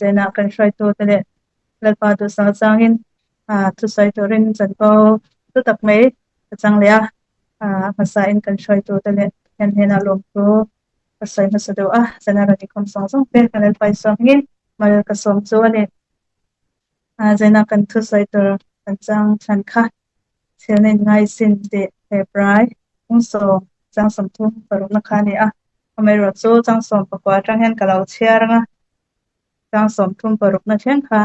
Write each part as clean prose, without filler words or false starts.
jena kan shoi tu tele lalpa tu sangin tu sai tu rin jan ko tu tak mai chang lia masa in kan shoi tu tele yan hena lom tu pasai masado jena ra ni kom song pe kan lalpai sangin mal ka som chu ani jena kan tu sai tu kan chang chan kha chenen ngai sin de hebrai ung so chang som tu paruk na khani amai ro chu chang som pakwa tang hen kalau chiaranga chang som thum paruk na chen kha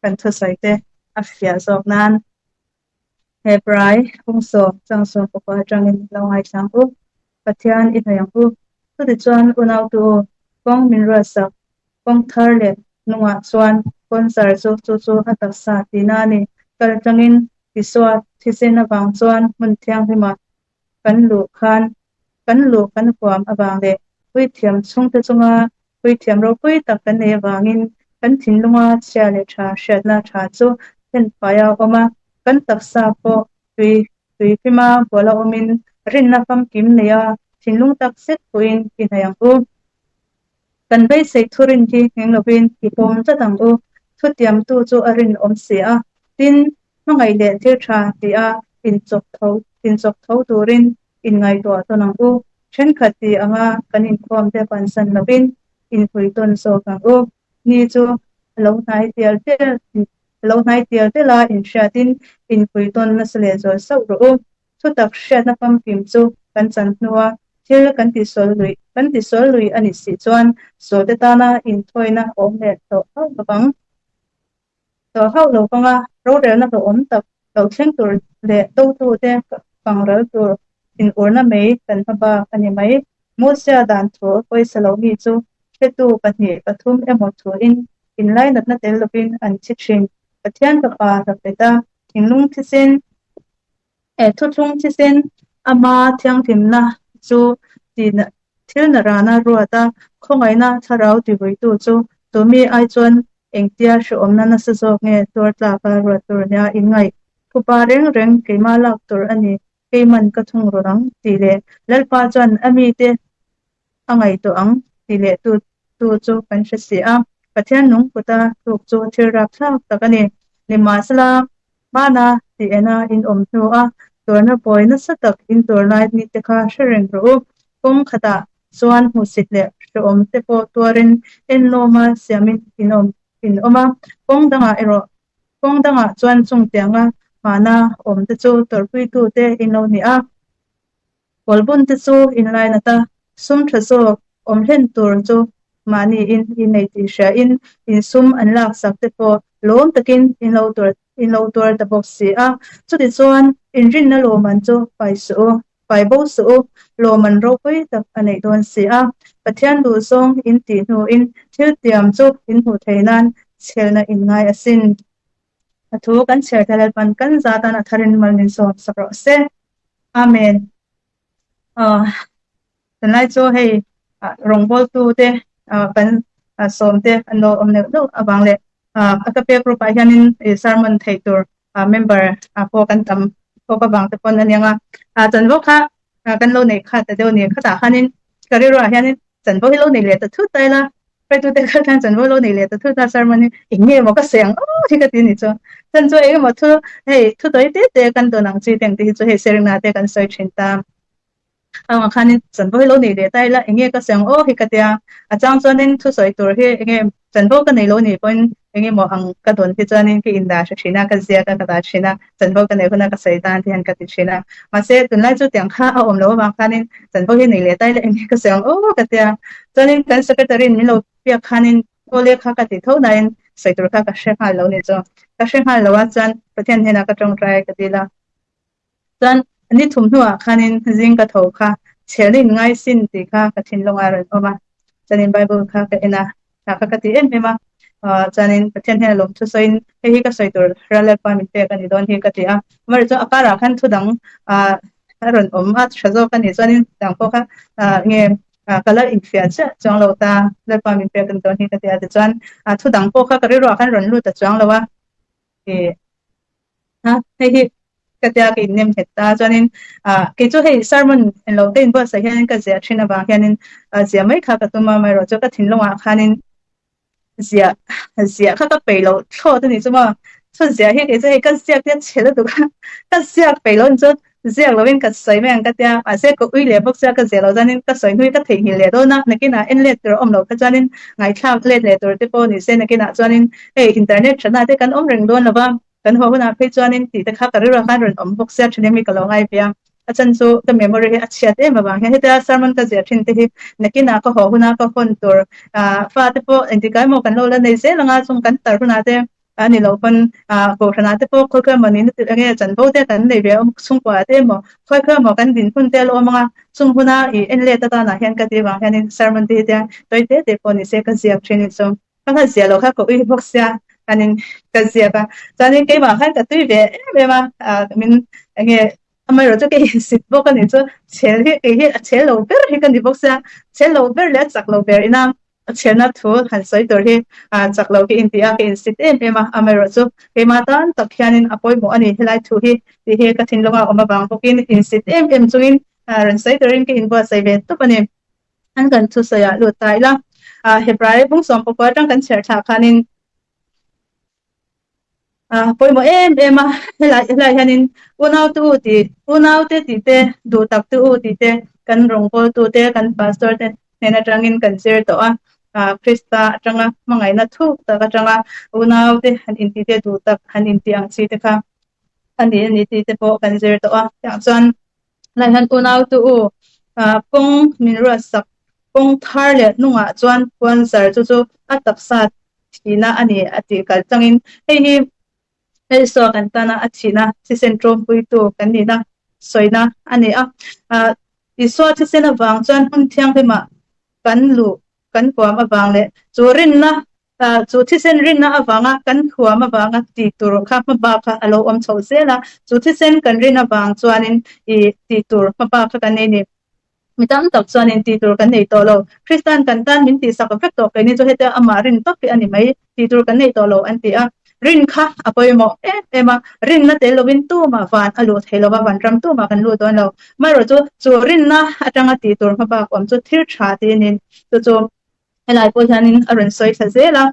kan thu sai te afia zok nan hebrai ung so chang som pakwa tang hen lo hai chang u pathian in hayang u tu de chuan unau tu kong min ra sak kong thar le nuwa chuan kon sar chu hatak sa ti na ni kal tangin iswa thisen awang chuan mun thiang hima kan lu khan kan kwam awang le pui thiam chung te chunga pui thiam ro pui tak kan ne wangin kan thin lunga chia le tha shatna tha chu hen paya oma kan tak sa po tui pima bola omin rin na pam kim ne ya thinlung tak set puin kin hayang u kan bai sei thurin ki nglovin ki pom cha dang u thutiam tu chu arin om se tin mangai le thir tha ti in chok tho turin in ngai to nang u chen khati anga kanin khom te pansan lovin in hui ton so kang u ni chu lo nai tial te la in shatin in hui ton na sele zo sau ro chu tak sha na pam kim chu kan chan nuwa thil kan ti sol lui ani si chuan so te ta na in thoina om le to hau lo panga ro re na ko om tak lo thleng tur le to tu te pang ral tur in urna mei kan haba ani mai mo sia dan thu poi salo mi chu tu pahni pathum emo thu in lai na tel lopin an chichin pathian ka pa ta peta inlung thisen thuthung thisen ama thiang thimna chu tin thil na rana ruata khongai na tharau ti voi tu chu to mi ai chuan engtia shu omna na sa zok nge tur tla ka ro tur nya ingai thupa reng keima lak tur ani keiman ka thung ro rang ti le lalpa chuan ami te angai to ang ti le tu chu kan hre pathian nung puta tuk chu thir rap thak takani lima sala mana ti ena in om thu turna boina satak in turnai ni te kha shereng ro kong khata chuan hu sit le om te po tuarin en loma siamin in oma kong danga chuan chung tianga mana om te chu torpui tu te in lo ni kolbun te chu in lai na ta sum thaso om hlen tur chu mani in nei ti sha in sum an lak sak te po lom takin in lo tur ta box si chu ti chuan in rin na lo man chu pai bo su lo man ro pui tak anei don si pathian lu song in ti nu in thil tiam chu in hu theinan chelna in ngai asin athu kan cher thalal pan kan zata na tharin malnin so sakro se amen tanai chu hei rongbol tu te kan som te anlo omne no awang le akape group hianin sermon theitur member po kan tam po ka bang te pon anianga chanwo kha kan lo nei kha ta deu ni kha ta khanin kariro hianin chanwo hi lo nei le ta thu taila pe tu te kha tan chanwo lo nei le ta thu ta sermon ni inge mo ka seng thi ka ti ni chu chanwo e mo thu hei thu toi te kan to nang chi teng ti chu hei sering na te kan soi thin ta ang khanin chanwo hi lo nei le taila inge ka seng hi ka tia achang chonin thu soi tur hi inge chanwo ka nei lo ni point inge mo ang ka don ti chanin ki inda shina ka zia ka ta shina chanwo ka nei khuna ka sai tan thian ka ti shina ma se tunlai chu tiang kha om lo wa khanin chanwo hi nei le taila inge ka seng ka tia chanin kan secretary ni lo pia khanin ole kha ka ti tho nain sai tur kha ka she ha lo ni cho ka she ha lo wa chan pathian hena ka tong try ka ti la chan ani thum nuwa khanin jing ka tho kha chelin ngai sin ti kha ka thin longa ran oma chanin bible kha ka ena ka ti en mema chanin pathian hena lom thu soin hi ka soi tur rala pa min te kan don hi ka ti mar cho akara khan thu dang ron om shazo kan ni chanin dang po kha nge kala infia cha chang lo ta la pa min pe kan don hi ka ti a chan thu dang po kha ka ri ro khan ron lu ta chang lo wa hi katia ke nem hetta chanin ke chu hei sermon en lo ten ba sa hian ka zia thina ba hianin zia mai kha ka tuma mai ro chu ka thin longa khanin เสียเขาก็ไปแล้วโทษนี่ซุมาส่วนเสียเฮ็ดจะให้กันเสียเตียเฉดตุกันเสียไปแล้วจะเสียเราเป็นก็สวยแม่งก็เตียเสียก็อุ้ยเลยพวกเสียก็เสียเราจันนี่ก็สวยหุยก็ถึงหิเลยโดนะนักกินเอ็นเลตเราเราก็จันนี่ไงข้าวเลตตัวที่พอนี่เส้นนักกินจันนี่อินเทอร์เน็ตชนะที่กันเร่งโดนแล้วบ้างกันหัวหน้าเพจจันนี่ติดตะขับกันเรื่องการเรื่องพวกเสียชนิดมีก็ลองไงเปียอาจารย์สู้ก็เมมโมรีอัดเสียเต็มมาบ้างเฮ็ดสารมันก็เสียทิ้งที่นักกินก็หัวหน้าก็คนตัวฟ้าที่พออินทิกายมกันแล้วในเส้นงานส่งกันตร์หัวหน้าเต็มนี่เราคนโบราณที่พวกค่อยๆมันนี่ติดอะไรจันโบเตกันในเรื่องส่งกว่าเต็มค่อยๆมากันดินพุ่นเตลมาส่งหัวหน้าเอ็นเลตตาหน้าเห็นกันดีบ้างเห็นสารมันดีเต็มตัวเด็ดพอนี่เสียก็เสียทิ้งนี่ส่งก็เสียเราค่ะก็อุ้ยพวกเสียอันนี้ก็เสียป่ะจันนี่กี่บางครั้งก็ตุ้ยเบมามินอะไรทำไมเราจะเห็นสิบพวกกันนี่จะเชลที่เชลโลเบอร์ให้กันดีพวกเสียเชลโลเบอร์เล็กจากโลเบอร์อีน้ำเชลนัททูหันสวยตัวที่จากโลที่อินเดียที่อินสิตเอ็มมาอเมริกาเอมาตันตักยันอภัยหมู่อันนี้ไล่ทูที่กระถิ่นลงมาออกมาบางพวกอินสิตเอ็มจุนรันสวยตัวนี้อินบัวใส่เบนตัวนี้อันกันทุสยาลุตายละเฮบรายบุ้งสมปกติกันเชิดฉากคันินพอยหมอมาหลายฮันินอุณาวตูติเตดูตักตูติเตกันรองโพตูเตกันพาสเตอร์เตเนนจังอินกันเซอร์ตัวคริสตาจังมังไงนะทุกตะจังอุณาวเตฮันอินติเตดูตักฮันอินติอังซีเตค่ะฮันอินติเตโปกันเซอร์ตัวอย่างส่วนหลายฮันอุณาวตูปงมินรัสักปงทาร์เลนุ่งจวนปวนซาร์จู่อัตักสัตทีน่าอันนี้อติกัลจังอินเฮ้ยสวกันตานะอัดชีนะที่เซ็นทรัลปุยตัวกันนี่นะสวยนะอันนี้อีสวที่เซ็นบางจวนหุ่นเทียงไปมากันลูกันขวามาบางเลยจูรินนะจูที่เซ็นรินนะบางกันขวามาบางตีตัวข้ามาบางค่ะอารมณ์ชาวเซละจูที่เซ็นกันรินนะบางจวนนินตีตัวมาบางค่ะกันนี่มิตรตักจวนนินตีตัวกันนี่ตัวเราคริสเตียนกันตันมินตีสักเฟกตัวกันนี่จะเห็นแต่อามารินตักอันนี้ไม่ตีตัวกันนี่ตัวเราอันที่รินค่ะอภัยหมอมารินนะเตลวินตู้มาฟันอลูเทลว่าวันรำตู้มากันรู้ตัวเราไม่รู้จู่รินนะอาจารย์ตีตัวมาบ้าผมจู่ทิร์ชาตีนินจู่หลายคนฉันนินอรุณสวยเสียละ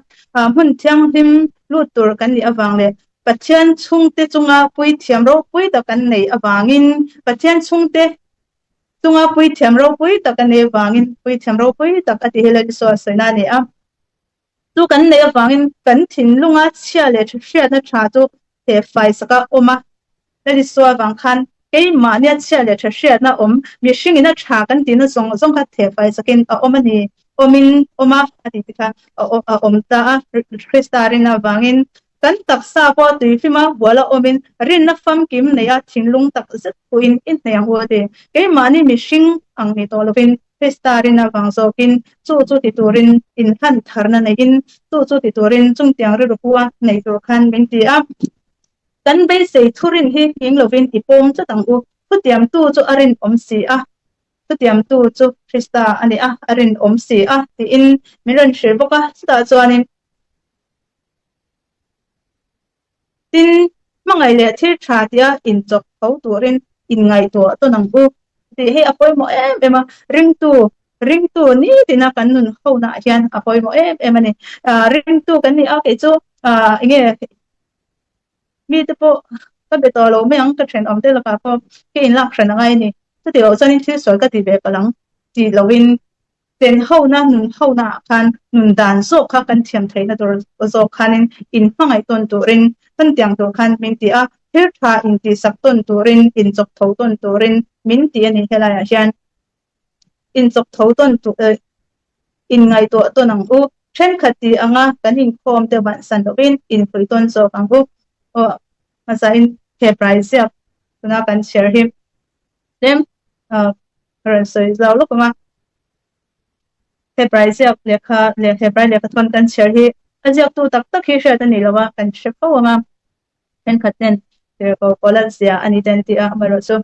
หุ่นเทียงหิมรู้ตัวกันนี่อวังเลยปัจจัยชุ่งเตจุงอาปุยเทียมเราปุยตะกันในอวังินปัจจัยชุ่งเตจุงอาปุยเทียมเราปุยตะกันในอวังินปุยเทียมเราปุยตะกันที่เฮลัยสวสวยนั่นเนี่ยดูกันในฝั่งกันถิ่นลุงเชียเลยเชียนะชาจูเทไฟสักอมาแล้วที่ส่วนฝั่งคันเกี่ยมาเนี่ยเชียเลยเชียนะมีสิ่งนั้นชากันถิ่นส่งกันเทไฟสักมานี่มินมาอดีตค่ะตาคริสตารินาฝั่งกันตักซาพอตุยฟิมาบัวละมินรินนับฟังกิมเนี่ยถิ่นลุงตักสักคุยอินเนี่ยหัวเดเกี่ยมานี่มีสิ่งอังนี้ตัวลูกินPestarin abang sokin cu titurin in han tharna nei in cu titurin chung tiang ri rupua nei tur khan binti a kan be sei thurin hi king lovin ipom chatang u putiam tu chu arin omsi a putiam tu chu Krista ani a arin omsi a ti in miran shirboka sta chuanin tin mangai le thir tha tia in chok khau turin in ngai to to nang u ti he apoi mo ema ring tu ni tina kan nun ho na hian apoi mo ani ring tu kan ni a ke chu nge mi te po ka be to lo me ang ka thren om te la ka ko ke in lak thran ngai ni tu ti lo chani thi sol ka ti be palang ti lovin ten ho na nun ho na kan nun dan so kha kan thiam theina tur zo khanin in hmangai ton turin kan tiang tur khan min ti a her tha in ti sak ton turin in chok tho ton turin min ti ani helaya hian in chok tho ton tu in ngai to nang u then khati anga kan in khom te ban san dobin in phui ton so kang u masa in ke price ya tuna kan share him them ran so is lo kuma ke price ya lekha ton kan share hi ajak tu tak hi share ta ni lawa kan share ko ma then khaten te ko kolansia ani identity a maro so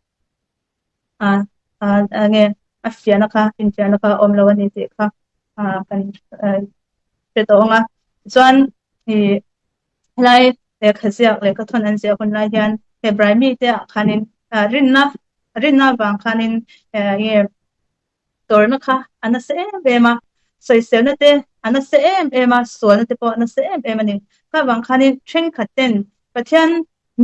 nge afiana ka infiana ka omlawan ni te ka kan to nga chuan hi lai le khasiak le ka thon an sia kon lai hian hebraimi te khanin rinna bang khanin ye torna kha anase bema soi sel na te ana se em a sol na te po ana se em ani ka wang khani chen khaten pathian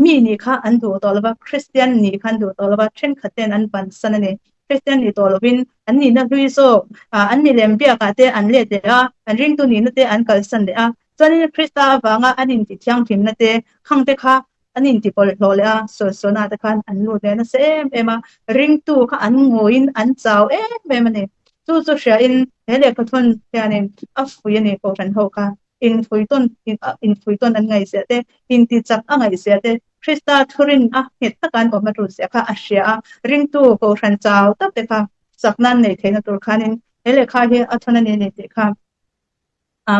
mi ni kha an du tolwa Christian ni khan du tolwa chen khaten an ban sanani Christian ni tolwin an ni na hui so an ni lembia ka te an le te a an ring tu ni na te an kal san de a chani Christa wanga anin ti thiang thim na te khang te kha anin ti pol lo le a so na te khan an lu de na se em a ring tu kha an ngoin an chau em ani chu sha in hele pathon yanin afui ni ko ran ho ka in fuiton an ngai se te in ti chak angai se te Krista thurin a het takan ko matu se kha asya ring tu ko ran chau tak te kha saknan nei theina tur khanin hele kha hi athona ne te kha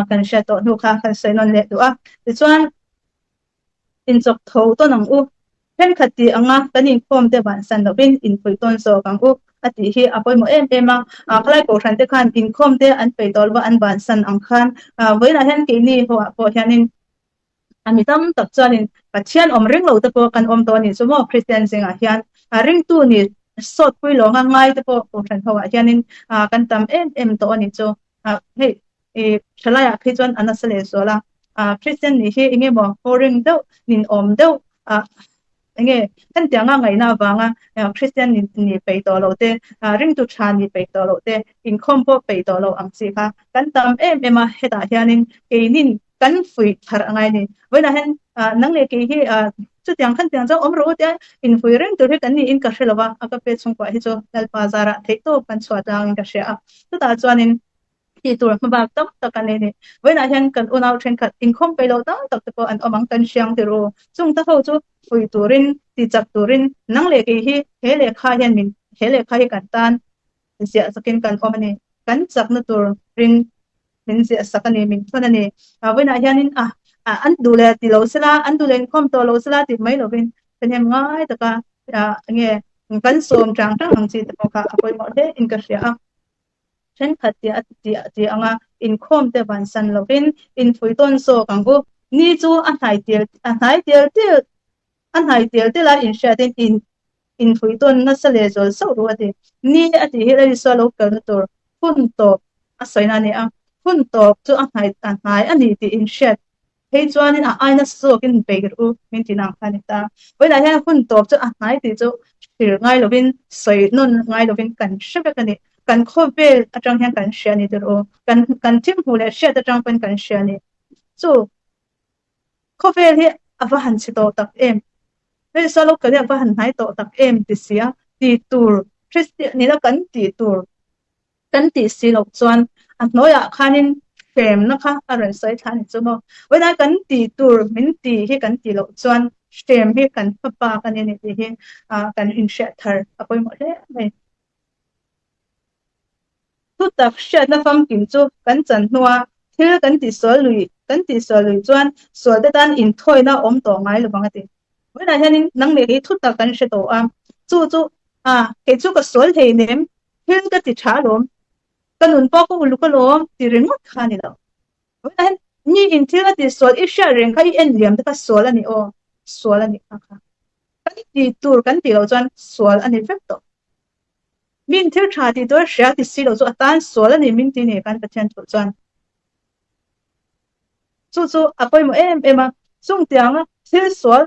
kan sha to nu kha kan sai non le du a ti chuan in chok tho to nang u pen khati anga tanin khom te ban san no bin in fuiton so kang u ati hi apoi mo em a khlai ko ran te khan in khom te an pe tolwa an ban san ang khan voina hen ke ni ho po hianin ami tam tak chanin pathian om ring lo te po kan om to ni sumo Christian singa hian ring tu ni sot pui lo nga ngai te po ran ho hianin kan tam em to ni chu hei e chalaya khijwan anasale sola Christian ni hi inge mo foring do nin om do nge kan tianga ngai na wanga Christian ni pe to lo te ring tu chan ni pe to lo te in kompo pe to lo ang si kha kan tam em heta hianin ke nin kan fui thar angai ni wena hen nang le ke hi chu tiang kan tiang jo om ro te in fui ring tu he kan ni in ka shelawa aka pe chung kwa hi cho dal bazara the to kan chwa dang ka sha tu ta chuanin ti tur ma ba tak tak ane ni wena hian kan unaw thren khat in khom pe lo tak tak po an omang kan siang te ro chung ta ho chu fui turin ti chak turin nang le ke hi he le kha hian min he le kha hi kan tan sia sakin kan omani kan chak na tur rin min sia sakani min thonani wena hianin an du le ti lo sila an du len khom to lo sila ti mai lo bin kan hem ngai taka nge kan som tang ang chi ta ka apoi mo de in ka sia chen khatia ti anga in khom te ban san lovin in fuiton so kangu ni chu a hnai tel te la in shatin in fuiton na sale zol so ruati ni ati hi so lo kan tur hun to asoina ni hun to chu a hnai ani ti in shat hei chuanin aina so kin beger u min tinang khanita wela ha hun to chu a hnai ti chu thir ngai lovin soi non ngai lovin kan shebe kani kan khobe atang hian kan shani ter o kan tim hule sha ta tang pen kan shani so khobe hi ava han chi to tak em he salo ka ava han hai to tak em ti sia ti tur Christian ni la kan ti tur kan ti si lo chuan an noya khanin fem na kha aran sai than chu mo wena kan ti tur min ti hi kan ti lo chuan stem hi kan pa kan ni ti hi kan in sha thar apoi mo le mai tu tak sha na fam kim chu kan chan nuwa thil kan ti sol lui chuan sol da dan in thoi na om to ngai lo bang ati wena hianin nang le hi thu tak kan she to chu ke chu ka sol thei nem thil ka ti tha lom kanun po ko lu ko lom ti ringot khani lo wena ni in thil ti sol i sha ring kai en liam ta sol ani kha kan ti tur kan ti lo chuan sol ani vek to min thil tha ti to sha ti si lo chu atan sol ani min ti ne kan pathian thu chuan chu apoi mo em chung tianga thil sol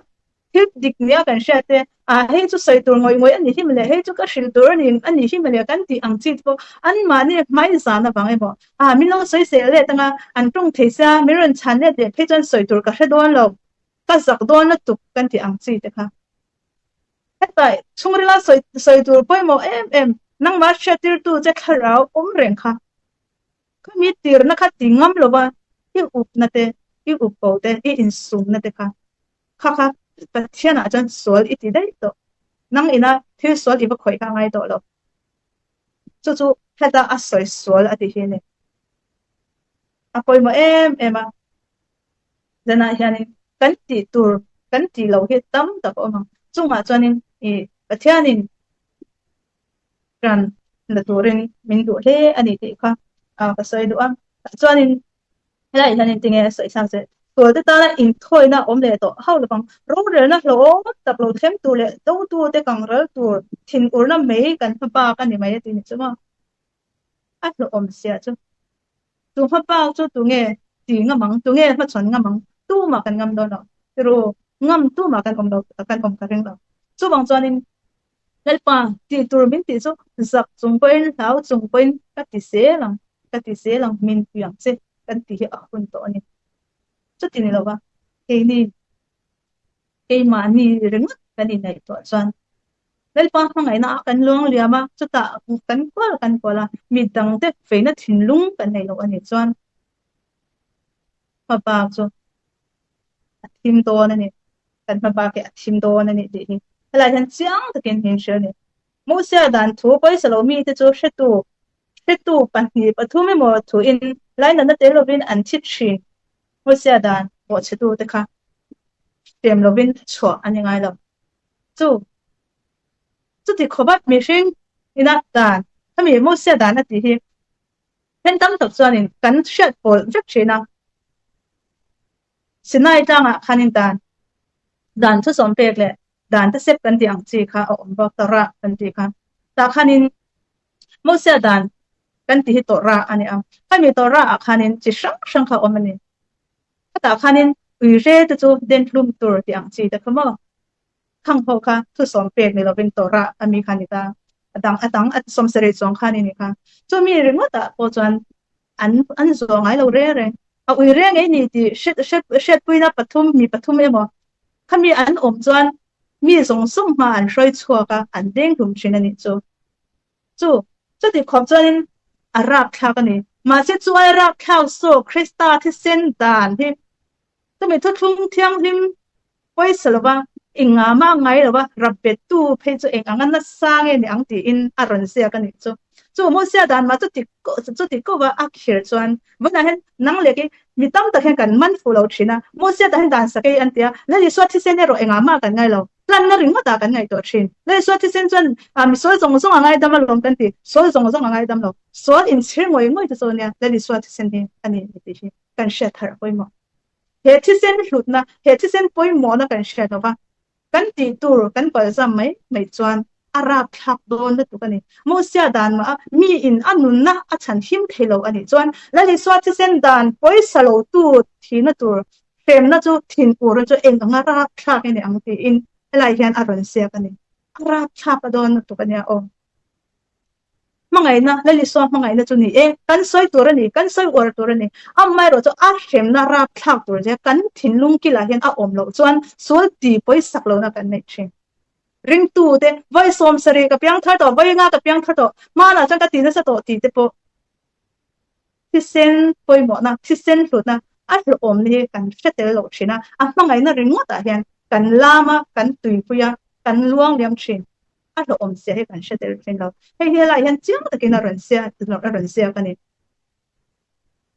thil dik nia kan sha te hei chu sai tur ngoi ani hi mele hei chu ka shil tur ni ani hi mele kan ti ang chi po an ma ni mai za na bang ebo min lo sai se le tanga an tung theisa miron chan le de phei chan sai tur ka he don lo ka zak don na tuk kan ti ang chi te kha hetai chungrila sai tur poi mo em nang ma shatir tu che kharau reng kha ka mi tir na kha tingam lo ba i up na te i up ko te i in sum na te kha pathiana chan sol iti dai to nang ina thil sol iba khoi ka ngai to lo chu heta asoi sol ati hi ne apoi mo em dana hianin kan ti tur kan ti lo hi tam tak oma chunga chuanin pathianin kan na turin min du he ani ti kha ka soi du chuanin helai hanin tinge soi sang seตัวที่ตาละอินถอยนะอมเลยตัวเฮาเลยฟังรู้เรื่องนะเราตับเราเทมตัวเลยตัวเด็กกังเรตัวทิ้งอุณน่ะไม่กันป้ากันนี่ไม่ได้ติดใช่ไหมเราอมเสียจ้ะ tu pha pa chu tu nge ti ngamang tu nge ma chon ngamang tu ma kan ngam do no ro ngam tu ma kan om do kan om ka reng do chu bang chuanin lalpa ti tur min ti chu zak chung poin lau chung poin ka ti se lang min piang se kan ti hi a hun to ani chu ti ni lo ba e ma ni reng kan ni nai to chuan lalpa hangai na kan luang liama chu ta kan kola mi dang te feina thinlung kan nei lo ani chuan pa chu athim do na ni kan pa ke athim do na ni ti hala han chiang ta ken hin sha ni mo sia dan thu poi salo mi te chu hretu pan ni pathu me mo thu in lai na te lo bin an chip shi mo sia dan bo che tu te kha tem lo bin chho ani ngai lo chu ti khobat mi shin ina dan ta mi mo sia dan na ti hi pen tam tok chuan in kan shat pol jak china sinai tanga khanin dan thu som pek le dan ta sep kan ti ang chi kha om ba tara kan ti kha ta khanin mo sia dan kan ti hi to ra ani am mi to ra khanin chi sang kha om ani ta khanin ui re te chu den plum tur ti ang chi ta khama khang ho kha thu som pek ni lo bin to ra ami khanita atang at som sere chong khani ni kha chu mi ringo ta po chuan an zo ngai lo re a ui re ngai ni ti shet puina pathum emo khami an om chuan mi zong sung ma an roi chua ka an deng rum chin ani chu ti khop chuan arak kha ka ni ma se chu arak kha so krista thi sen dan hi to me thu thung thiang lim poi salwa inga ma ngai lo ba rabbe tu phe chu eng angan na sang e ni ang ti in aron sia ka ni chu mo sia dan ma chu ti ko ba akhir chuan buna hen nang le ke mi tam ta hen kan man fu lo thina mo sia da hen dan sa ke an tia la li so thi sen ro enga ma kan ngai lo plan na ring ma ta kan ngai to thin la so thi sen chuan mi so zong ngai dam lo kan ti so zong ngai dam lo so in chhe ngoi ta so nia la li so thi sen ni ani ti hi kan sha thar poi mo he thi sen hlut na he thi sen poi mo na kan sha no ba kan ti tur kan pal sam mai chuan arab thak don na tu kan ni mo sia dan ma mi in anun na a chan him thelo ani chuan la li so thi sen dan poi salo tu thi na tur tem na chu thin ur chu eng anga ra thak ni ang ti in lai hian aron sia kan ni arab thak don na tu kan ya o mangai na lali so mangai na chu ni kan soi tur ani kan soi or tur ani ammai ro chu a hem na ra thak tur je kan thinlung ki la hian a om lo chuan sol ti poi sak lo na kan nei thin ring tu te vai som sari ka pyang thar to vai nga ka pyang thar to ma na chang ka ti na sa to ti te po ti sen poi mo na ti sen hlut na a lo om ni kan hretel lo thina a mangai na ring ta hian kan lama kan tui puya kan luang liam thin a lo om sia he kan hretel thin lo he la hian chiang ta kin a ron sia kan ni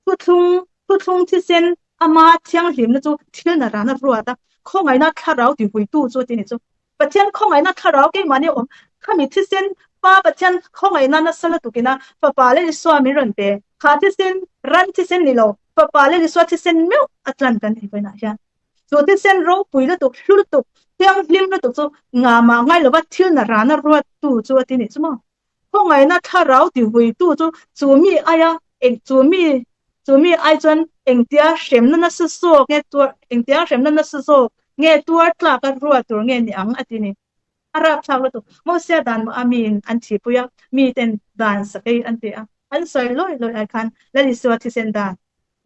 pu thung ti sen ama thiang hlim na chu thil na ra na ruata khongai na tharau ti hui tu chu ti ni chu pathian khongai na tharau ke mani om khami ti sen pa pathian khongai na na sala tu kina pa le swami ron pe kha ti sen ran ti sen ni lo pa le swa ti sen meu atlan kan ni na hian so ti sen ro pui la tu hlu tu thiang hlim na tu chu nga ma ngai lo ba thil na ra na ruat tu chu ti ni chu mo khongai na tharau ti hui tu chu mi aya ek chu mi ai chuan eng tia shem na su so nge tur eng tia shem na su so nge tur tla ka ruat tur nge ni ang atini arab thak lo tu mo sia dan ma amin an thi puya mi ten dan sa kai an ti a an soi loi ai khan la li so ti sen dan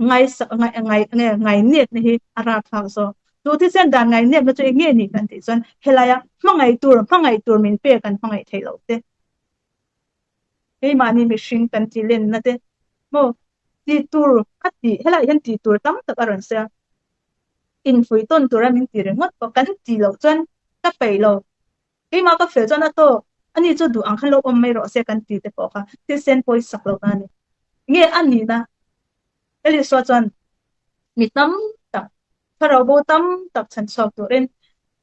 ngai net ni hi arab thak so tu ti sen dan ngai net na chu nge ni kan ti chuan helaya mangai tur min pe kan mangai thailo te ei mani mi shin kan ti len na te mo ti tur ati hela hian ti tur tam tak aron sia in fui ton tur min ti rengot ko kan ti lo chuan ka pe lo ei ma ka fel chuan a to ani chu du ang khan lo om mai ro se kan ti te po kha ti sen poi sak lo na ni nge ani na eli so chuan mi tam tak tharo bo tam tak chan chok turin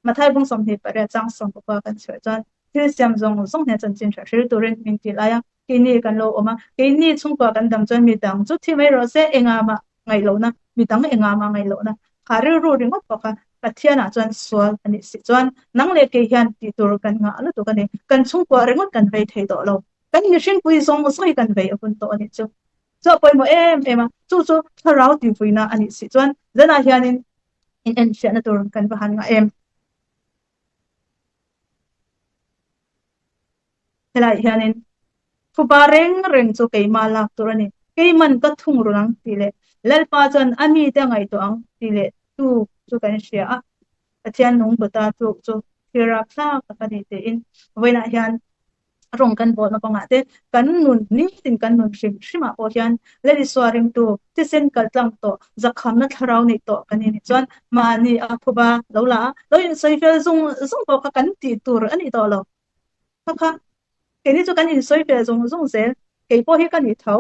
mathai bung som he pare chang som ko pa kan chhe chuan thil siam zong song he chan chin thar shir turin min ti la ya ke ni kan lo oma ke ni chung pa kan dam chuan mi dang chu thi mai ro se enga ma ngai lo na mi dang enga ma ngai lo na khari ru ring ot pa kha pathiana chuan swal ani si chuan nang le ke hian ti tur kan nga lu tu kan ni kan chung pa ring ot kan vei thei do lo kan ni shin pui zong soi kan vei apun to ani chu zo poi mo ema chu tharau ti fuina ani si chuan zana hianin in en sia na tur kan ba han nga helai hianin fuba reng chu keima lak turani keiman ka thung runang tile lalpa chuan ami te ngai to ang tile tu chu kan sia a athian nung bata chu hira thla ka ni te in voina hian rong kan bol na panga te kan nun ni tin kan nun shima po hian leli swaring tu ti sen kal tlang to zakham na tharau ni to kan ni chuan ma ni a phuba lola loin soifel zung to ka kan ti tur ani to lo kha ke ni chu kan in soifel zung sel ke po hi kan ni thau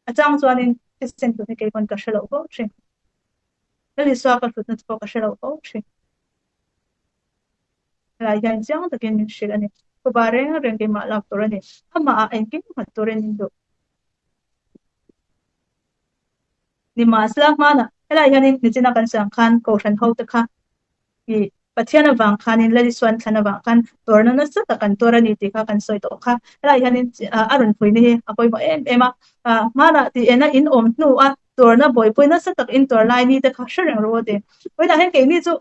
achang chuan in ti sen tu ni ke kon ka shelo po thing leli swa ka thut na po ka shelo po thing la yan jang ta ken ni shil ani kubareng reng ke ma lak torani ama a engking mat toren do ni masla mana ela yanin ni china kan sang khan ko ran ho ta kha ki pathiana wang khanin lali swan thana wang khan torna na sa kan torani ti kha kan soi to kha ela yanin arun phui ni apoi ba ema mana ti ena in om nu a torna boy poina sa tak in tor lai ni ta kha shreng ro de poina hen ke ni chu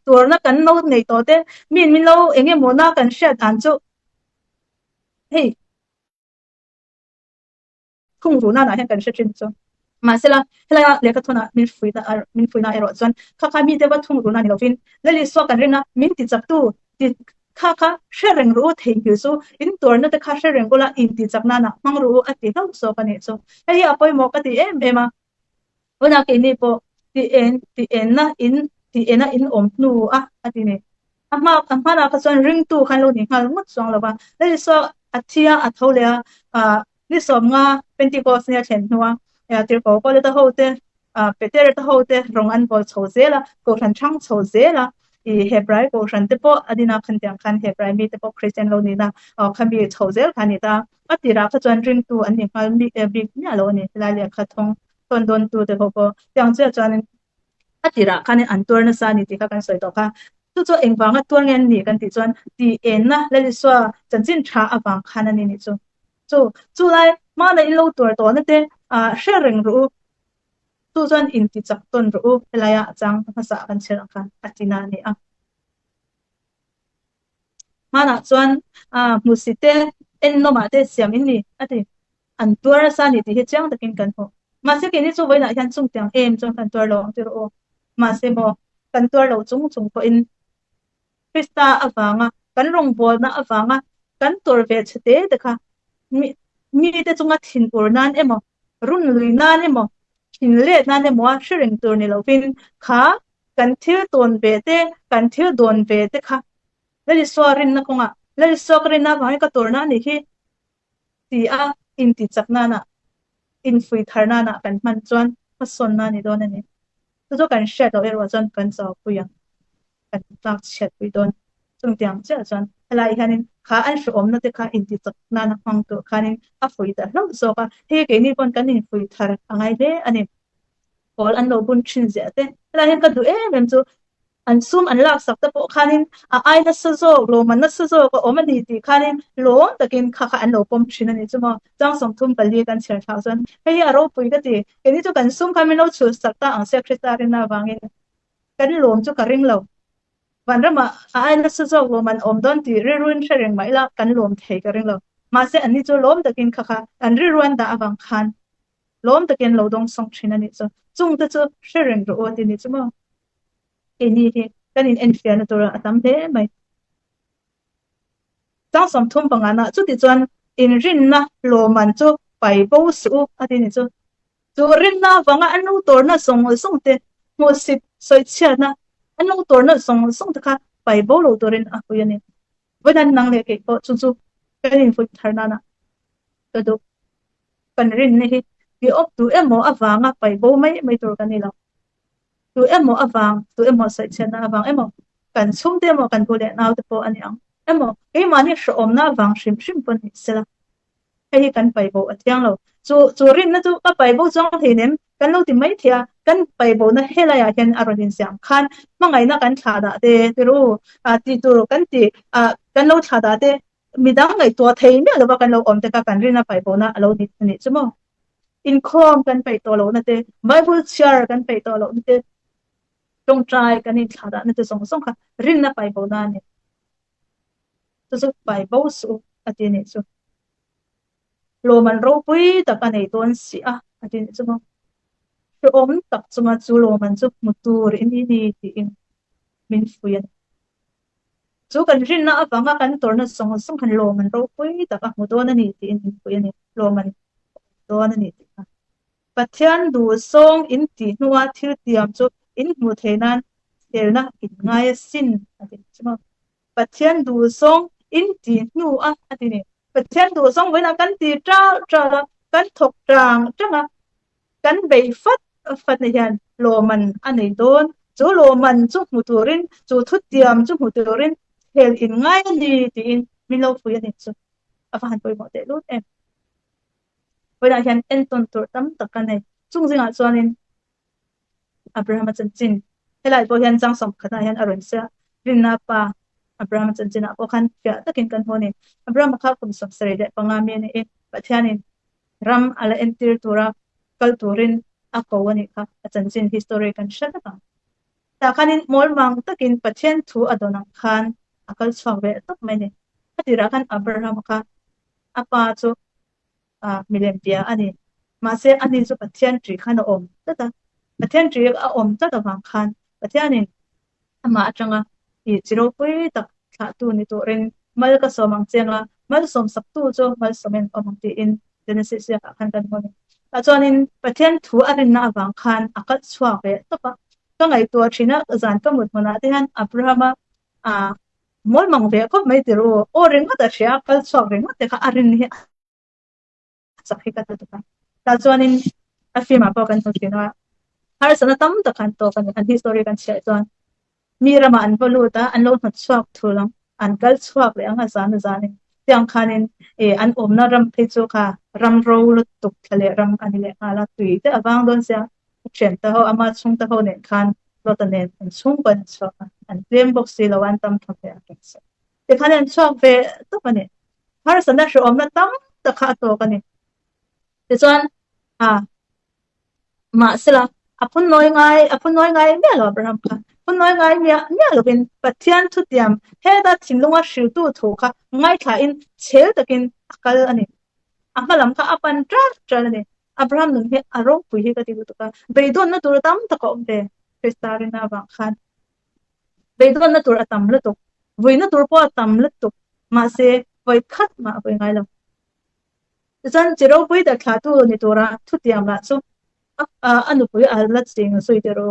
torna kan no nei to te min lo enge mona kan shat an chu hey khung ru na hen kan shatrin chu masela hela le ka thona min fuina ero chuan kha mi te ba thung ru na ni lovin leli so kan rena min ti chak tu ti kha shereng ru thei hi so in torna te kha shereng gola in ti chak na mang ru a ti lo so ka ni so hei apoi mo ka ti ema ona ke ni po ti en na in ti ena in om nu a ati ni ama na ka chuan ring tu khan lo ni ngal ngot song lo ba le so athia athole ni som nga pentecost ne chen nuwa ya tir ko le ta hote peter ta hote rong an bol chozela ko ran chang chozela i hebrai ko ran te po adina khan tyang khan hebrai mi te po christian lo ni na khan bi chozel khan ni ta atira ka chuan ring tu an ni ngal mi big nya lo ni la le kha thong ton don tu te po tyang che chuan atira khan an tur na sa ni ti kha kan soi to kha chu engwanga tur ngen ni kan ti chuan ti en na le so chanchin tha awang khan ani ni chu lai ma na in lo tur to na te sharing ru chu chuan in ti chak ton ru helaya chang phasa kan chherang khan atina ni a mana chuan musite en no ma te siam in ni ati an tur sa ni ti he chang takin kan ho ma se ke ni chu voina hian chung tyang chuan kan tur lo ti ro ma se mo kan tur lo chung ko in Krista awanga kan rong bol na awanga kan tur ve chete de kha mi te chunga thin ur nan emo run lui nan emo thin le nan emo shring tur ni lovin kha kan thil ton ve te kan thil don ve te kha le sorin na konga le sokrin na vai ka tur na ni hi ti a in ti chakna na in fui tharna na kan man chuan pason na ni don ani chu kan shet o ero chuan kan chaw puya kan tak chet pui don chung tiang cha chuan helai hanin kha an shom na te kha in ti chakna na hang to khanin a fui ta lo so ka he ke ni kon kan in fui thar angai le ani pol an lo bun thin ze te helai han ka du em chu an sum an lak sak ta po khanin ai na sa zo lo man na sa zo ko omani ti khanin lo takin kha an lo pom thin ani chuma chang som thum pali kan cher tha chuan hei a ro pui ka ti ke ni chu kan sum khamin lo chu sak ta ang secretary na wangin kan lom chu ka ring lo vanrama ai na sa zo lo man om don ti ri ruin shereng mai la kan lom thei ka ring lo ma se ani chu lom takin kha an ri ruan da awang khan lom takin lo dong song thin ani chu chung ta chu shereng ro ti ni chuma ini he kan in enfiana tora atam de mai tang som thum pangana chu ti chuan in rin na lo man chu pai bo su ati ni chu rin na wanga anu tor na song te mo sit soi chia na anu tor na song ta kha pai bo lo torin a ku yani wadan nang le ke ko chu kan in fu tharna na to do kan rin ni hi op tu emo awanga pai bo mai tor kan ni lo tu emo awang tu emo sai chena awang emo kan chum te mo kan bule naw te po ani ang emo ei mani shom na awang shim pon sela ei kan pai bo atyang lo chu rin na chu ka pai bo chong theinem kan lo ti mai thia kan pai bo na hela ya hen arodin siam khan mangai na kan tha da te ru ti tu kan ti kan lo tha da te midang ngai to thei me lo ba kan lo om te ka kan rin na pai bo na alo ni chumo inform กันไปตัวเรานะเต Bible share กันไปตัวเรานะเตตรงใจกันนี่ขาดนะเตส่งค่ะรินนะไปบ่นานี่ตุไปบ่สุอะตินี่สุโลมันโรปุยตะกันไอ้ต้นสิอะตินี่สุคือตักสมาจูโลมันสุมุตูรอินนี่ติอินมินฟุยนสุกันรินนะอะฟังกันตัวนะส่งคันโลมันโรปุยตะกันมุตัวนั่นนี่ติอินฟุยนี่โลมันตัวนั่นนี่ติปัจจัยดูส่งอินตินัวทิลเตียมจุอินมุเทนันเทลนะอินง่ายสินอะติใช่มั้ยปัจจัยดูส่งอินตินัวอะตินี่ปัจจัยดูส่งเวลากันตีจ้ากันถกจางจังกันเบฟัดในยันโลมันอันไหนโดนจูโลมันจุมุตุรินจูทุเตียมจุมุตุรินเฮลอินง่ายดีติอินมิโลฟุยนิจุอะฟันไปหมดเดลุเอเวลายันเอ็นตนตัวตั้มตะกันในจุงจิงอ่ะส่วนนึงอับราฮัมจันจินเฮลายบ่ยันจังสมคณะยันอรุณเสียรินนาปาอับราฮัมจันจินอ่ะบ่คันเปียตะกินกันโหนี่อับราฮัมค่ะคุมสมเสรีเดปังอามีนี่เอปะทยานิรัมอะละเอ็นติรตุระกัลตุรินako wani ka atsanjin history kan shata ka ta kanin mol mang takin pathian thu adonang khan akal chawwe tok mene atira kan abraham ka apa chu milempia ani ma se ani chu pathian tri khan om tata pathian tri a om tata wang khan pathianin ama atanga I 0 tak tha tu ni to ren mal ka somang chenga mal som sak tu chu mal somen omang ti in genesis ya khan kan honi achuanin pathian thu arin na awang khan akal chhuak ve topa ka ngai to thina zan ka mut mana te han abrahama mol mang ve ko mai ti ro o ring ma ta sia kal chhuak ring ma te ka arin ni sakhi ka to ka ta chuanin afima pa kan thina har sana tam ta kan to kan an history kan sia chuan mirama an voluta an lo mat chhuak thulang an kal chhuak le anga zan tiang khanin an omna ram phei chu kha ram ro lu tuk thale ram ani le ala tui te awang don sia chen ta ho ama chung ta ho ne khan lo ta nen an chung ban chwa an claim box si lawan tam thape akin sa te khanen chok ve to pane har sana sho omna tam ta kha to kani te chuan ma sila apun noi ngai me lo abraham kha pun noi ngai nya lo bin pathian thu tiam he da thinlunga hriu tu thu kha ngai kha in chel takin akal ani amalam ka apan tra ni abraham nun he aro pui he ka ti tu ka beidon na tur tam ta ko de festarina ba khan beidon na tur atam la tu voina tur po atam la tu ma se voi khat ma voi ngai lo zan 0 da kha tu ni tura thu tiam la so anu pui alat sing so itero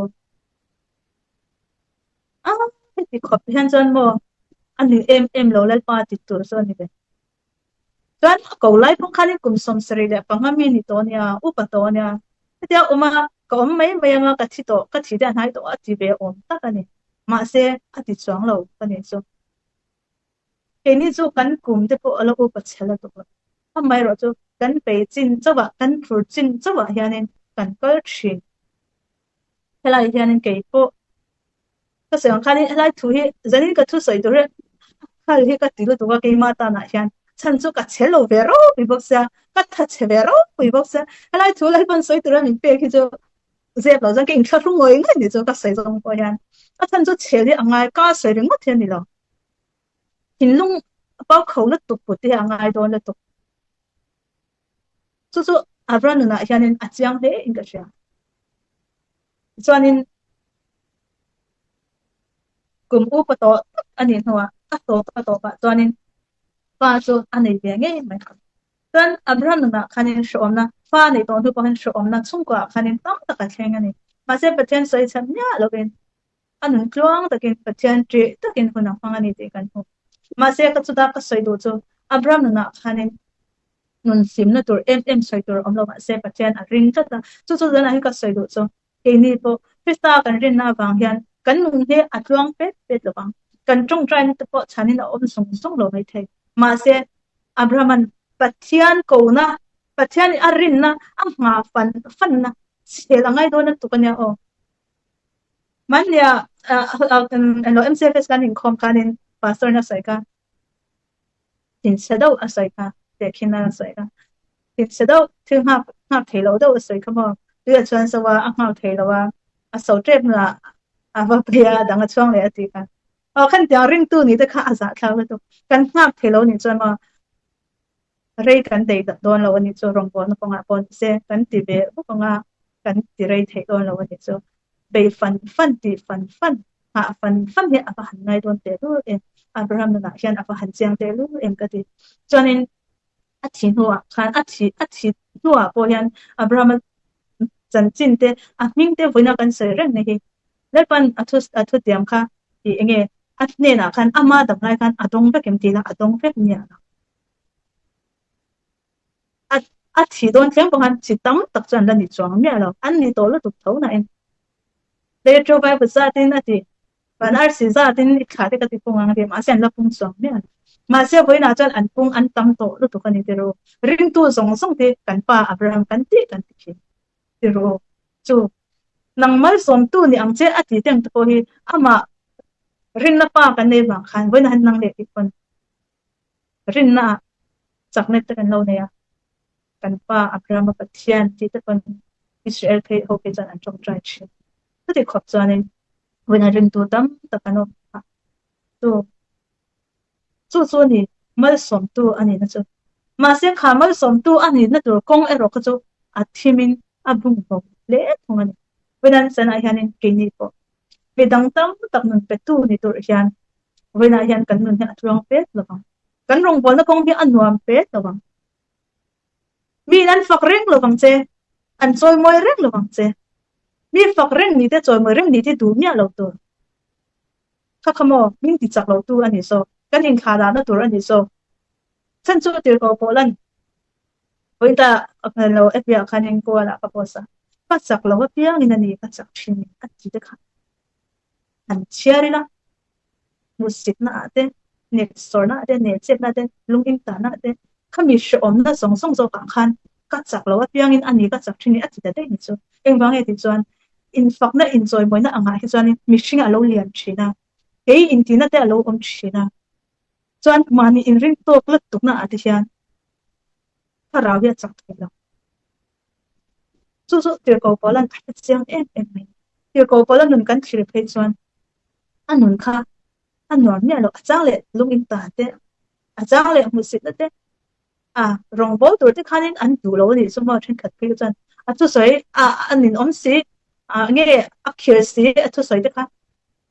ti comprehension mo ani em lo lal pa ti tur so ni be kan ko lai pong khanin kum som sari le pangami ni to nia upa to nia tia uma ko mai nga ka thi da nai to ati be om ta kani ma se ati chang lo kani so ke ni chu kan kum te po alo upa chela to amai ro chu kan pe chin chawa kan phur chin chawa hianin kan kal thrin helai hianin ke po ka se khanin helai thu hi zanin ka thu soi to re khal hi ka ti lo to ka ke ma ta na hian chanchu ka chelo vero biboksa ka tha chevero biboksa alai thu lai ban soi tura min pe ki jo ze lo jang king thru ngoi ngai ni jo ka sai jong ko yan a chanchu cheli angai ka sai ring ma the ni lo hinlung pau khau na tu pu te angai do na tu chu abran na hianin achiang he inga sha chuanin kum u pa to ani hwa a to pa chuanin pa chu ani be nge mai kan abraham na khanin shom na fa nei ton thu pahan shom na chung kwa khanin tam ta ka thleng ani ma se pathian soi chan nya lovin anun kluang takin pathian tri takin huna phangani te kan hu ma se ka chuda ka soi do chu abraham na khanin nun sim na tur em soi tur omlo ma se pathian a ring ta chu jana hi ka soi do chu ke ni po pista kan rin na wang hian kan nun he atluang pet lawang kan chung train te po chanin a om song lo mai thei ma se abraham pathian ko na pathian arin na ang nga fan na selangai do na tukanya o manya ano MCFS kanin kom kanin pastor na sai ka tin sadaw asai ka tekin na sai ka ที่เสดถึงหักเทโลดสวยขมอเดือชวนสว่าหักเทโลว่าโซเจ็บน่ะว่าเปียดังช่วงเลยติค่ะคันเดียวริงตู้นี่ตะค่ะอาสาคาว่าตุกันหักเทโลนี่จนมาเรกันได้โดนแล้ววันนี้จะรองบอลปงปอนเซกันติเบปงกันติเรเทโดนแล้ววันนี้จะไปฟันติฟันหาฟันเนี่ยอะหันในโดนเตลูเอ็มอับราฮัมน่ะเฮียนอะหันเจียงเตลูเอ็มก็ดิจนอัฐิหัวคันอัฐิหัวพอเฮียนอับราฮัมจันจินเตอะมิงเตวินากันเสเรนนี่แล้วปันอัทุเตียมค่ะที่เองอัฐเนี่ยนะคันอามาดังไงคันอดงเปกิมตีละอดงเปกเนี่ยอัฐิโดนเทียมปกันสิตั้มตักจันละนี่จวงเนี่ยแล้วอันนี้โตแล้วตุกเท่านั้นเดโจไปภาษาตินติปันอาร์ซิซาตินขาดกติปงอังเกมาเซียนละปุงจวงเนี่ยมาเสียไว้นะจันอันปุงอันตั้มโตแล้วตุกันนี่เตโรริงตัวส่งที่กันป้าอับราฮัมกันติเตโรจูนังmal som tu ni ang che ati teng to hi ama rin na pa kan ne ba khan wen han nang le ti kon rin na chak ne ta kan lo ne ya kan pa abraham pathian ti ta kon israel ke ho ke jan an chong trai chi tu ti khop chan in wen rin tu tam ta kan no chu ni mal som tu ani na chu ma se kha mal som tu ani na tur kong ero ka chu athimin abung bo le thong ani Venan sana hianin kini po. Bidang tam tak nun petu ni tur hian. Vena hian kan nun hian atrong pet lawang. Kan rong bol na kong hian anuam pet lawang. Mi nan fak reng lawang che. An choy moy reng lawang che. Mi fak reng ni te choy moy reng ni te du mia law tur. Kakamo min ti chak law tu ani so. Kan hin khada na tur ani so. Chan chu tir ko polan. Oita akan law FBA kanin ko ala kaposa. Pasak law piang ina ni pasak chini at kita ka an chiari na musik na ate net store na ate net set na ate lungin ta na ate kami shom na song zo ka khan katsak law piang in ani katsak chini at kita de ni chu engwang e ti chuan in fact na enjoy moi na anga hi chuan mishing alo lian china ke in ti na te alo om china chuan mani in ring tok lat tuk na ate hian parawia chak thila chu tir ko polan chiang em mai tir ko polan nun kan thir phei chuan anun kha anor ne lo achang le lungin ta te achang le musit te rong bol tur te khanin an du lo ni suma thin khat phei chuan chu soi anin om si nge akhir si chu soi te kha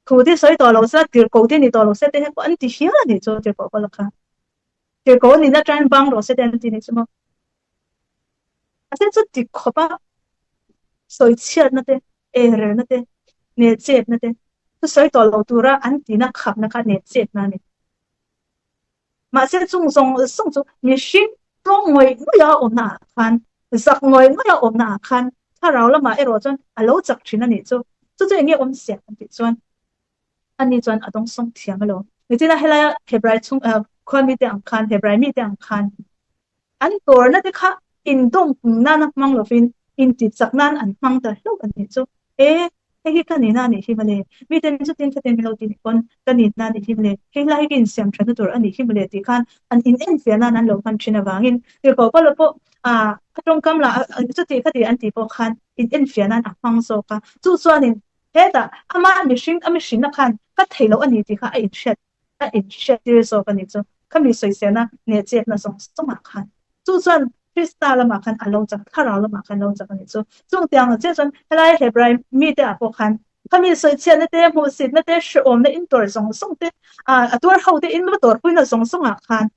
khu ti soi to lo sa tir ko ti ni to lo se te ko an ti hia ni chu tir ko pol kha tir ko ni na tran bang ro se te ti ni suma asen chu ti khopa soi chiat na te er na te ne chep na te tu soi to lo tura an ti na khap na kha ne chep na ni ma se chung song chu ni shin tong ngoi mo ya om na khan zak ngoi mo ya om na khan tha raw la ma ero chon alo chak thina ni chu nge om se an ti chuan ani chuan adong song thiam lo ni tina hela hebrai chung khon mi te ang khan hebrai mi te ang khan an tor na te kha in dong na na mang lo fin in ti chaknan an mang ta lo an ni chu hi kanina ni hi male mi ten chu tin khaten lo tin kon kanina ni hi male hi lai kin siam thana tur ani hi male ti khan an in fiana nan lo kan thina wangin ti ko pa lo po atong kam la chu ti khati an ti po khan in fiana an mang so ka chu chuanin heta ama mi shin na khan ka thailo ani ti kha in shet ti so kan ni chu khami soi sena ne chep na song ma khan chu chuan Krista la ma khan alo chak thara la ma khan lo chak ni chu chung tiang che chon helai hebrai mi te apo khan khami soi chen na te mu sit na te shom na in tor song te atur ho te in ma tor puina song a khan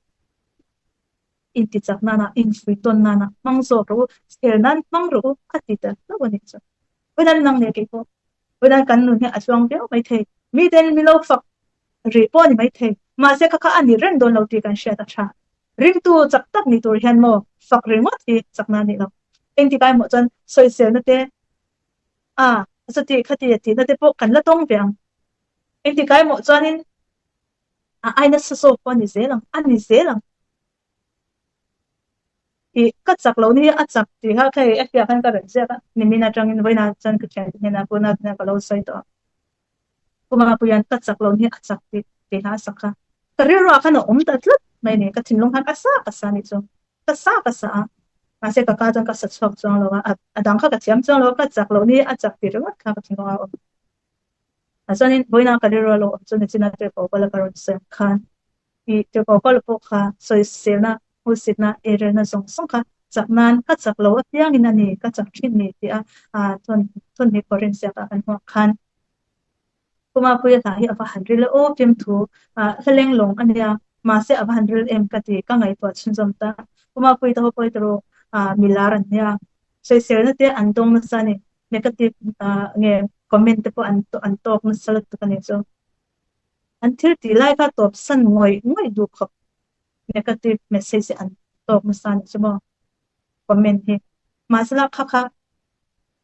in ti chak na in fui ton na mang so ro sel nan mang ro ati ta lo ni chu wenan nang ne ke ko wenan kan nu ne aswang pe mai the mi ten mi lo fak ri po ni mai the ma se ka ani ren don lo ti kan sha ta cha ring tu chak tak ni tur hian mo fak ringot hi chakna ni lo eng ti kai mo chan soi sel na te asati khati ti na te po kan la tong veang eng ti kai mo chanin ai na so po ni zelang ani zelang i ka chak lo ni a chak ti ha khai FPA kan ka ren se ka ni mina changin voina chan ka chen ni na ko na ka lo sai to kuma puyan ka chak lo ni a chak ti ha sakha ka ri ro ka no ta tlut mai ne ka thinlong han ka sa ni chu ka sa มาเสก็กาจังก็สัดๆจังแล้วว่าดังค่ะก็เทียมจังแล้วก็จักแล้วนี่จักติรวัดค่ะก็ถึงว่าส่วนนี้บ่น่าก็ได้รู้แล้วส่วนนี้จินาเตปอก็แล้วก็รู้สึกคันอีเตปอก็แล้วค่ะสวยเสียนะหูสินะเอเรนะสงค่ะจากนั้นก็จักแล้วว่าอย่างนี้ก็จักที่นี่ที่ทนนี้พอเรียนเสียกันหัวคันkuma puya ta hi ava 100 o pim thu heleng long ania ma se ava 100 m ka ti ka ngai to chinjom ta kuma pui ta ho poi tro milaran nia se se na te andong na sa ni negative nge comment te po an tok na salat to kani so until ti lai ka top san ngoi du khop negative message an tok na sa ni so comment hi ma sala kha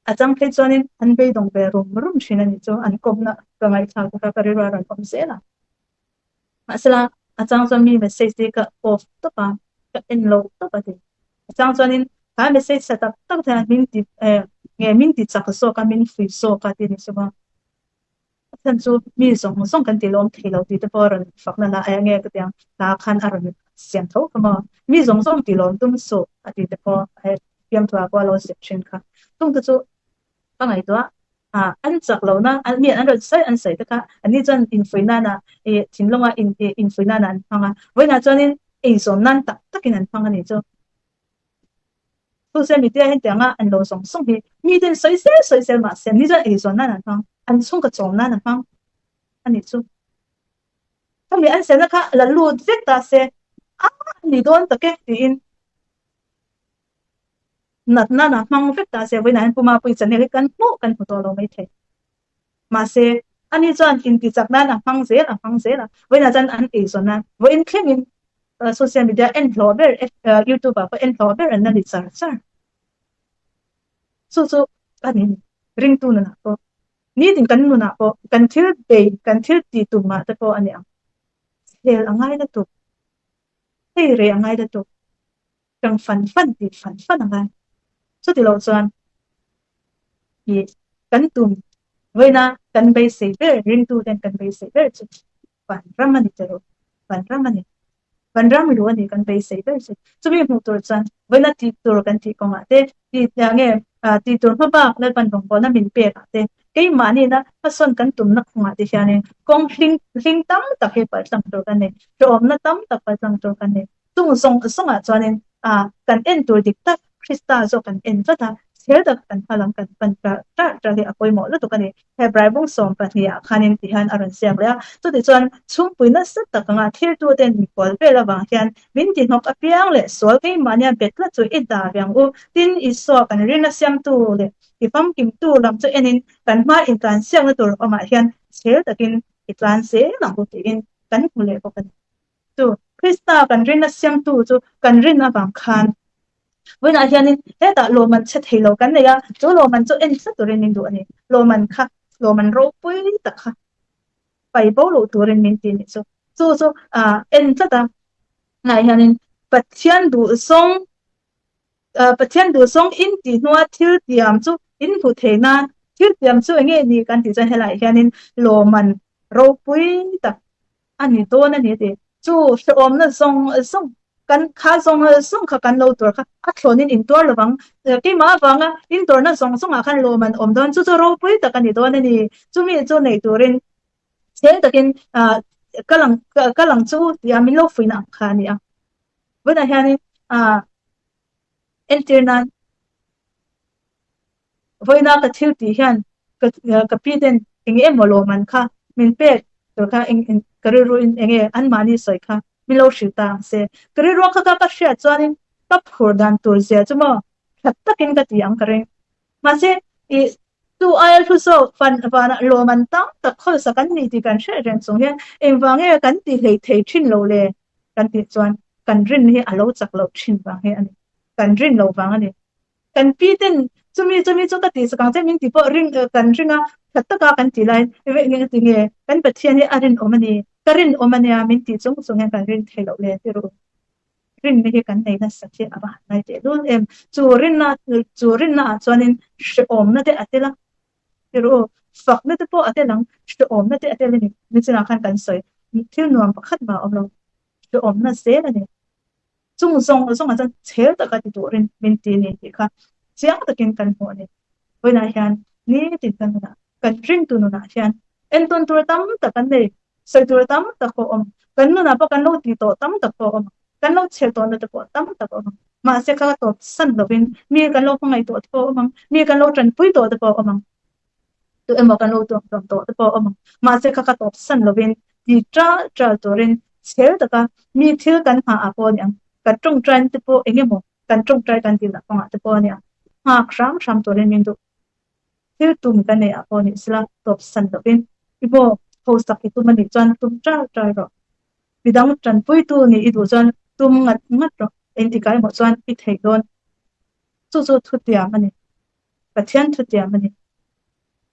acham ke chonin an be dong be rum shina ni cho an kom na ka ngai cha ka ka ri ran kom se la masala acham so mi message de ka off to pa ka in low to pa de acham chonin ka message set up tak tha min ti nge min ti chak so ka min free so ka ti ni so ba tan chu mi song kan ti lom thelo ti te poran fak na la nge ka tyang la khan aron siam tho ka ma mi song ti lom tum so ati te po piam thwa ko lo section ka tung tu chu pangai to an chak lo na an mi an ro sai an sai ta ka ani chan in foina na thinlonga in foina na an phanga voina chonin zon nan takin an phanga ni cho social media hen tanga an lo song hi mi den sai se ma se ni chan zon nan an phang an chung ka chom nan an phang ani chu ta mi an se na ka la lu vet ta se ni don ta ke ti in nat na mang vet ta se voina an puma pui chan ne kan mo kan photo lo mai the ma se ani chan in ti chak na phang se la voina chan an zon na vo in claim in social media and blogger youtuber pa and blogger and na sir so ani ring tu na po ni tin kan nu na po kan thil ti tu ma ta po ani sel angai na tu hey re angai da tu kang fan angai so ti lo chuan i kan tum voina kan be se ver ring tu den kan be se ver chu pan ramani tero pan ram lu ani kan be se ver chu mi mu tur chan voina ti tur kan ti ko ma te ti nge ti tur ma ba le pan bong na min pe ka te kei mani na pason kan tum na khunga ti hian kong hling tam ta he pa tang tur kan ne rom na tam ta pa tang tur kan ne tung song a chuan kan en tur dik ta krista zo kan en fata sel da kan phalang kan pan ta he apoi mo la to kan he braibong som pa hi khanin ti han aron siam la to ti chuan chung puina sat ta kanga thir tu den mi pol pe la wang hian min ti nok apiang le sol kei mania betla chu i da byang u tin i so kan rina siam tu le i pam kim tu lam chu enin kan ma in kan siam na tur oma hian sel takin i tlan se lang bu ti in kan hule ko kan tu krista kan rina siam tu chu kan rina bang khan voina hianin heta loman chet helo kan ne ya chu loman chu en sa turin min du ani loman ro pui ta kha pai bo lo turin min tin so en sa ta ngai hianin pathian du song in ti nuwa thil tiam chu in hu theina thil tiam chu enge ni kan ti chan helai hianin loman ro pui ta ani to na ni te chu om na song kan kha song kha kan lo tur kha a thlonin in tur lawang ki ma wanga in tur na song a khan lo man om don chu ro pui ta kan ni don ani chu mi chu nei turin se takin kalang chu ya min lo fuina kha ni bona hiani internet voina ka thil ti hian ka pi den enge molo man kha min pe to kha in kariru in enge an mani soi kha milo shita se kariru kha ka shia chuanin ka phur dan tur zia chuma takin ka ti ang kare ma se I tu ayal fu so fan lo man ta ta khol sa kan ni ti kan she ren song hian em wange kan ti thei thin lo le kan ti chuan kan rin hi alo chak lo thin wang he ani kan rin lo wang ani kan pi ten chumi chu ka ti sa kang che min ti po ring kan ringa khatta ka kan ti lai ve nge ti nge kan pathian ni arin omani karin omania min ti chung hian kan rin thei lo le ti ro rin ni kan nei na sakhi aba nai te dun em churin na chuanin she om na te atela ti ro fak na te po atelang she om na te atela ni china khan kan soi thil nuam pakhat ma om lo she om na se la ni จุงซงซงอันเชลตะกะติตุรินมินตีนี่ติค่ะเสียงตะกินกันโหนี่เวลาเฮียนนี่ติกันนะกันริงตุนนะเฮียนเอ็นตุนตัวตั้มตะกันเลยใส่ตัวตั้มตะโคอมกันนู่นนะปะกันโลติโตตั้มตะโคอมกันโลเชลโตนะตะโคตั้มตะโคอมมาเสกะตอสันลวินมีกันโลพงไงตัวตะโคอมมีกันโลจันปุยตัวตะโคอมตัวเอ็มกันโลตัวตะโคอมมาเสกะตอสันลวินดีจ้าตัวรินเชลตะกะมีทิลกันหาอาปอยังกันจงใจตะโปเองemoกันจงใจกันติละปะตะโปเนี่ยหาครามตัวรินมินตุทิลตุมกันเนี่ยอาปอนี่สละตอสันลวินอีโบโพสต์กิตุมันนี่จันตุมจ้ารอบิดังจันปุยตูนี่อีดูจันตุมงัดรอเอ็นติกายหมดจันปิเทโดนจู่ๆทุดเดียมันนี่กะเทียนทุดเดียมันนี่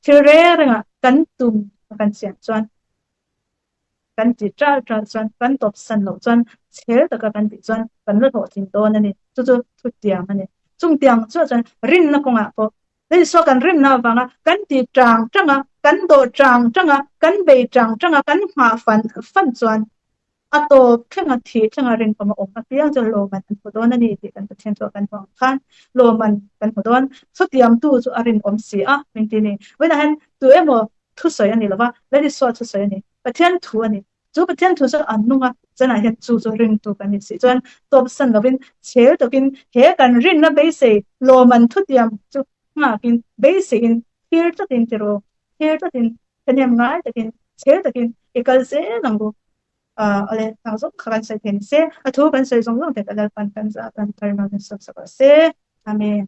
ทิเรรงะกันตุมกันเสียนจันกันจิจ้าจันกันตบสันโลจันเชลตะกันติจันกันเลือดโหทินโดนนี่จู่ๆทุดเดียมันนี่จุงเตียงจู่จันรินนะกงะปอเลยสอกันรินนะฟังะกันติจางจังะกันโดจางจังะกันเบจางจังะกันหาฟันจันอะโตเพ่งอะทีจังรินปะมะอมะเปียงจนโลมันโหดอนนี่ติกันเทนตัวกันฟังคันโลมันกันโหดอนสุดยามตู้จุอรินอมสีอะมินตินี่เวลาหันตัวเอโมทุสอยอันนี้ละว่าเลยดิสอทุสอยอันนี้ปะเทนทัวนี่จูปะเทนทัวซะอันนุงะจะไหนเห็นจูรินตัวกันนี่สิจนตบสันลวินเชลตกินเฮกันรินนะเบเซโลมันทุดยามจูมากินเบเซกินเฮียตะกินติโรเฮียตะกินเป็นยามง่ายตะกินเชลตะกินเอกลเซนังกูอะไรทางสุขกันใส่เพนเซอทุกันใส่สงสงแต่กันปันกันจะกันไปมาเป็นสุขสักเซอาเมน